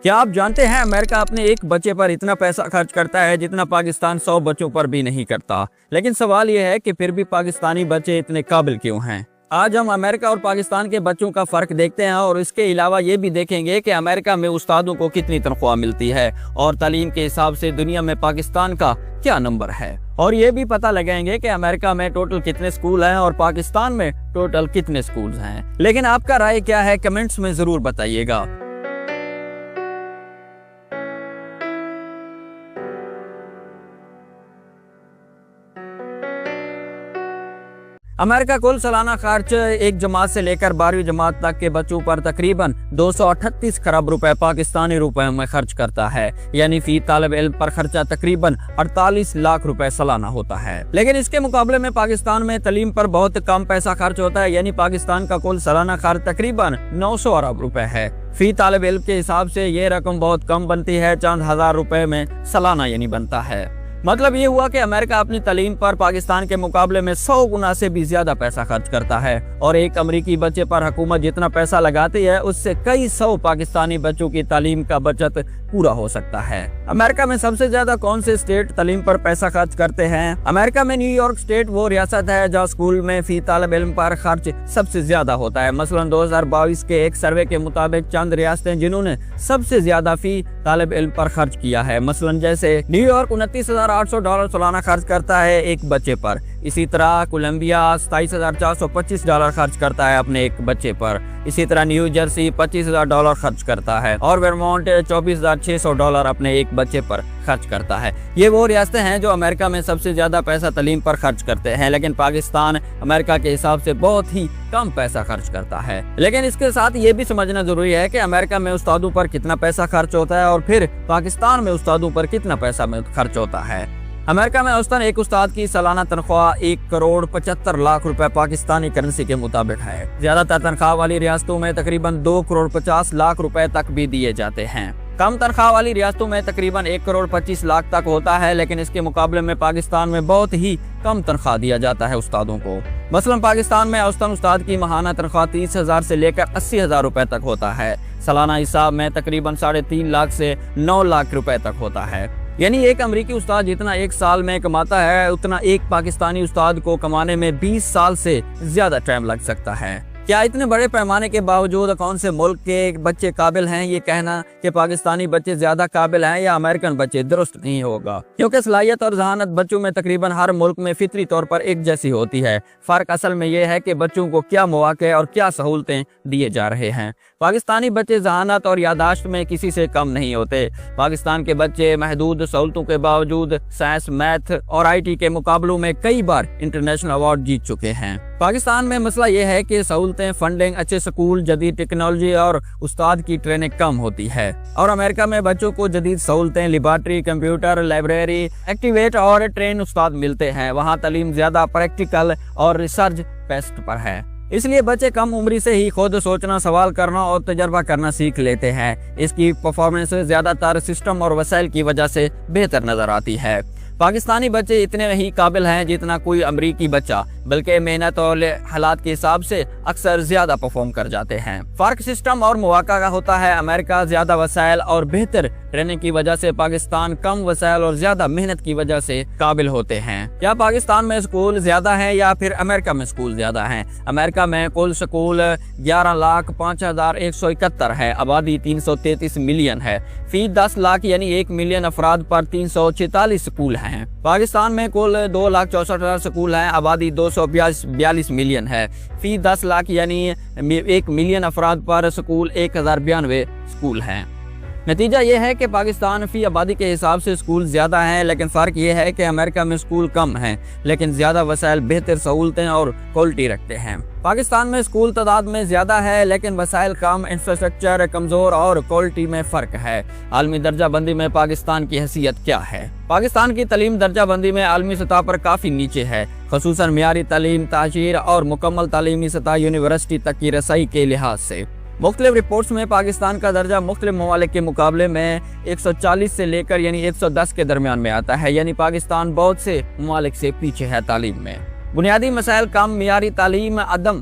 کیا آپ جانتے ہیں امریکہ اپنے ایک بچے پر اتنا پیسہ خرچ کرتا ہے جتنا پاکستان 100 بچوں پر بھی نہیں کرتا؟ لیکن سوال یہ ہے کہ پھر بھی پاکستانی بچے اتنے قابل کیوں ہیں؟ آج ہم امریکہ اور پاکستان کے بچوں کا فرق دیکھتے ہیں اور اس کے علاوہ یہ بھی دیکھیں گے کہ امریکہ میں استادوں کو کتنی تنخواہ ملتی ہے اور تعلیم کے حساب سے دنیا میں پاکستان کا کیا نمبر ہے، اور یہ بھی پتہ لگائیں گے کہ امریکہ میں ٹوٹل کتنے سکول ہیں اور پاکستان میں ٹوٹل کتنے سکولز ہیں۔ لیکن آپ کا رائے کیا ہے کمنٹس میں ضرور بتائیے گا۔ امریکہ کل سالانہ خرچ ایک جماعت سے لے کر 12ویں جماعت تک کے بچوں پر تقریباً 238 خراب روپے پاکستانی روپے میں خرچ کرتا ہے، یعنی فی طالب علم پر خرچہ تقریباً 48 لاکھ روپے سالانہ ہوتا ہے۔ لیکن اس کے مقابلے میں پاکستان میں تعلیم پر بہت کم پیسہ خرچ ہوتا ہے، یعنی پاکستان کا کل سالانہ خرچ تقریباً 900 ارب روپے ہے۔ فی طالب علم کے حساب سے یہ رقم بہت کم بنتی ہے، چند ہزار روپے میں سالانہ یعنی بنتا ہے۔ مطلب یہ ہوا کہ امریکہ اپنی تعلیم پر پاکستان کے مقابلے میں 100 گنا سے بھی زیادہ پیسہ خرچ کرتا ہے، اور ایک امریکی بچے پر حکومت جتنا پیسہ لگاتی ہے اس سے کئی 100 پاکستانی بچوں کی تعلیم کا بچت پورا ہو سکتا ہے۔ امریکہ میں سب سے زیادہ کون سے اسٹیٹ تعلیم پر پیسہ خرچ کرتے ہیں؟ امریکہ میں نیو یارک اسٹیٹ وہ ریاست ہے جہاں اسکول میں فی طالب علم پر خرچ سب سے زیادہ ہوتا ہے۔ مثلا 2022 کے ایک سروے کے مطابق چند ریاستیں جنہوں نے سب سے زیادہ فی طالب علم پر خرچ کیا ہے، مثلا جیسے نیو یارک $29,800 سالانہ خرچ کرتا ہے ایک بچے پر، اسی طرح کولمبیا $27,425 خرچ کرتا ہے اپنے ایک بچے پر، اسی طرح نیو جرسی $25,000 خرچ کرتا ہے، اور ورمونٹ $24,600 اپنے ایک بچے پر خرچ کرتا ہے۔ یہ وہ ریاستیں ہیں جو امریکہ میں سب سے زیادہ پیسہ تعلیم پر خرچ کرتے ہیں، لیکن پاکستان امریکہ کے حساب سے بہت ہی کم پیسہ خرچ کرتا ہے۔ لیکن اس کے ساتھ یہ بھی سمجھنا ضروری ہے کہ امریکہ میں استادوں پر کتنا پیسہ خرچ ہوتا ہے اور پھر پاکستان میں استادوں پر کتنا پیسہ خرچ ہوتا ہے۔ امریکہ میں اوسطاً ایک استاد کی سالانہ تنخواہ 1,75,00,000 روپے پاکستانی کرنسی کے مطابق ہے۔ زیادہ تر تنخواہ والی ریاستوں میں تقریباً 2,50,00,000 روپے تک بھی دیے جاتے ہیں۔ کم تنخواہ والی ریاستوں میں تقریباً 1,25,00,000 تک ہوتا ہے، لیکن اس کے مقابلے میں پاکستان میں بہت ہی کم تنخواہ دیا جاتا ہے استادوں کو۔ مثلا پاکستان میں اوسطاً استاد کی ماہانہ تنخواہ 30,000 سے لے کر 80,000 روپے تک ہوتا ہے۔ سالانہ حساب میں تقریباً 3.5 لاکھ سے 9 لاکھ روپے تک ہوتا ہے، یعنی ایک امریکی استاد جتنا ایک سال میں کماتا ہے اتنا ایک پاکستانی استاد کو کمانے میں 20 سال سے زیادہ ٹائم لگ سکتا ہے۔ کیا اتنے بڑے پیمانے کے باوجود کون سے ملک کے بچے قابل ہیں یہ کہنا کہ پاکستانی بچے زیادہ قابل ہیں یا امریکن بچے درست نہیں ہوگا؟ کیونکہ صلاحیت اور ذہانت بچوں میں تقریباً ہر ملک میں فطری طور پر ایک جیسی ہوتی ہے۔ فرق اصل میں یہ ہے کہ بچوں کو کیا مواقع اور کیا سہولتیں دیے جا رہے ہیں۔ پاکستانی بچے ذہانت اور یادداشت میں کسی سے کم نہیں ہوتے۔ پاکستان کے بچے محدود سہولتوں کے باوجود سائنس، میتھ اور IT کے مقابلوں میں کئی بار انٹرنیشنل ایوارڈ جیت چکے ہیں۔ پاکستان میں مسئلہ یہ ہے کہ سہولتیں، فنڈنگ، اچھے سکول، جدید ٹیکنالوجی اور استاد کی ٹریننگ کم ہوتی ہے، اور امریکہ میں بچوں کو جدید سہولتیں، لیبارٹری، کمپیوٹر، لائبریری، ایکٹیویٹ اور ٹرین استاد ملتے ہیں۔ وہاں تعلیم زیادہ پریکٹیکل اور ریسرچ بیسڈ پر ہے، اس لیے بچے کم عمری سے ہی خود سوچنا، سوال کرنا اور تجربہ کرنا سیکھ لیتے ہیں۔ اس کی پرفارمنس زیادہ تر سسٹم اور وسائل کی وجہ سے بہتر نظر آتی ہے۔ پاکستانی بچے اتنے ہی قابل ہیں جتنا کوئی امریکی بچہ، بلکہ محنت اور حالات کے حساب سے اکثر زیادہ پرفارم کر جاتے ہیں۔ فرق سسٹم اور مواقع کا ہوتا ہے۔ امریکہ زیادہ وسائل اور بہتر ٹریننگ کی وجہ سے، پاکستان کم وسائل اور زیادہ محنت کی وجہ سے قابل ہوتے ہیں۔ کیا پاکستان میں سکول زیادہ ہیں یا پھر امریکہ میں سکول زیادہ ہیں؟ امریکہ میں کل سکول 11,05,171 ہے، آبادی 333 ملین ہے، فی 10 لاکھ یعنی 1 ملین افراد پر 346 سکول ہیں۔ پاکستان میں کل 2,64,000 سکول ہیں، آبادی 242 ملین ہے، فی 10 لاکھ یعنی 1 ملین افراد پر سکول 1,092 سکول ہیں۔ نتیجہ یہ ہے کہ پاکستان فی آبادی کے حساب سے سکول زیادہ ہیں، لیکن فرق یہ ہے کہ امریکہ میں سکول کم ہیں لیکن زیادہ وسائل، بہتر سہولتیں اور کوالٹی رکھتے ہیں۔ پاکستان میں سکول تعداد میں زیادہ ہے لیکن وسائل کم، انفراسٹرکچر کمزور اور کوالٹی میں فرق ہے۔ عالمی درجہ بندی میں پاکستان کی حیثیت کیا ہے؟ پاکستان کی تعلیم درجہ بندی میں عالمی سطح پر کافی نیچے ہے، خصوصاً معیاری تعلیم، تعشیر اور مکمل تعلیمی سطح یونیورسٹی تک کی رسائی کے لحاظ سے۔ مختلف رپورٹس میں پاکستان کا درجہ مختلف ممالک کے مقابلے میں 140 سے لے کر یعنی 110 کے درمیان میں آتا ہے، یعنی پاکستان بہت سے ممالک سے پیچھے ہے تعلیم میں۔ بنیادی مسائل کم، معیاری تعلیم، عدم